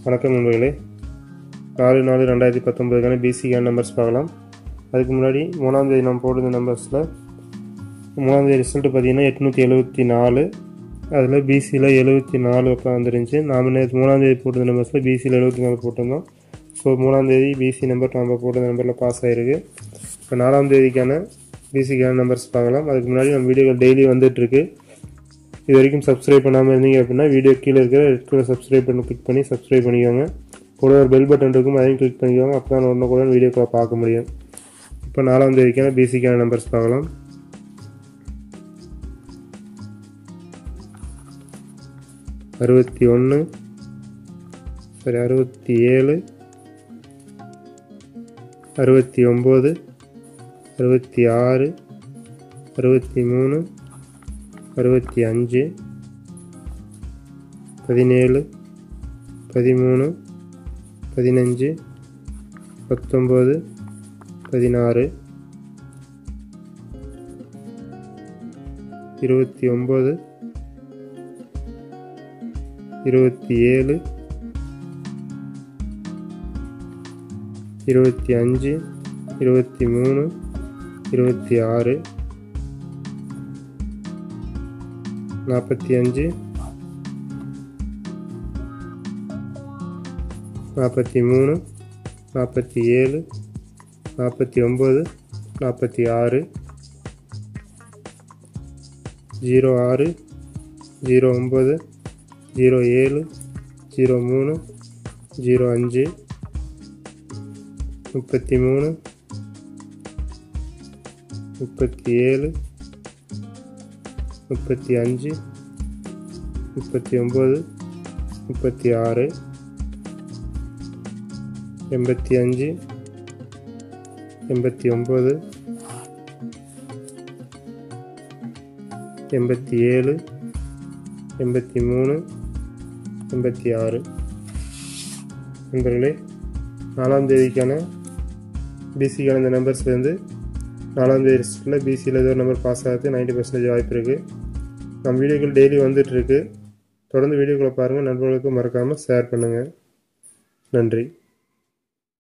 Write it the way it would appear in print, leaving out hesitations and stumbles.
வணக்கம் நண்பர்களே, 4/4/2019 பிசிக்கான நம்பர்ஸ் பார்க்கலாம். அதுக்கு முன்னாடி 3ஆம் தேதி நம்ம போட்டிருந்த நம்பர்ஸில் 3ஆம் தேதி ரிசல்ட்டு பார்த்தீங்கன்னா 874, அதில் பிசியில் 74 பக்கம் வந்துருந்துச்சு. நாம் 3ஆம் தேதி போட்டிருந்த நம்பர்ஸில் பிசியில் 74 போட்டிருந்தோம். ஸோ 3ஆம் தேதி பிசி நம்பர் நம்ம போட்டிருந்த நம்பரில் பாஸ் ஆகிருக்கு. இப்போ 4ஆம் தேதிக்கான பிசிக்கான நம்பர்ஸ் பார்க்கலாம். அதுக்கு முன்னாடி நம்ம வீடியோக்கள் டெய்லி வந்துட்டுருக்கு. இது வரைக்கும் சப்ஸ்கிரைப் பண்ணாமல் இருந்தீங்க அப்படின்னா வீடியோ கீழே இருக்கிற ரெட் கலர் சப்ஸ்கிரைப் பண்ணி கிளிக் பண்ணி சப்ஸ்கிரைப் பண்ணிக்கோங்க. கூட ஒரு பெல் பட்டன் இருக்கும், அதையும் கிளிக் பண்ணிக்கோங்க. அப்போ தான் ஒன்று கூட வீடியோக்களை பார்க்க முடியும். இப்போ 4ஆம் தேதிக்கான பிசிக்கான நம்பர்ஸ் பார்க்கலாம். 61, 67, 69, 66, 63, 65, 17, 13, 15, 19, 16, 29, 27, 25, 23, 26, 45, 43, 47, 49, 46, 06, 09, 07, 03, 05, 33, 37, 35, 39, 36, 85, 89, 87, 83, 86. நண்பர்களே, 4ஆம் தேதிக்கான பிசிக்கான இந்த நம்பர்ஸ்லேருந்து 4ஆம் தேதி லிஸ்ட்டில் பிசியில் ஏதோ ஒரு நம்பர் பாஸ் ஆகிறது 90% வாய்ப்பு இருக்குது. நம்ம வீடியோக்கள் டெய்லி வந்துட்டுருக்கு. தொடர்ந்து வீடியோக்களை பாருங்கள். நண்பர்களுக்கு மறக்காமல் ஷேர் பண்ணுங்கள். நன்றி.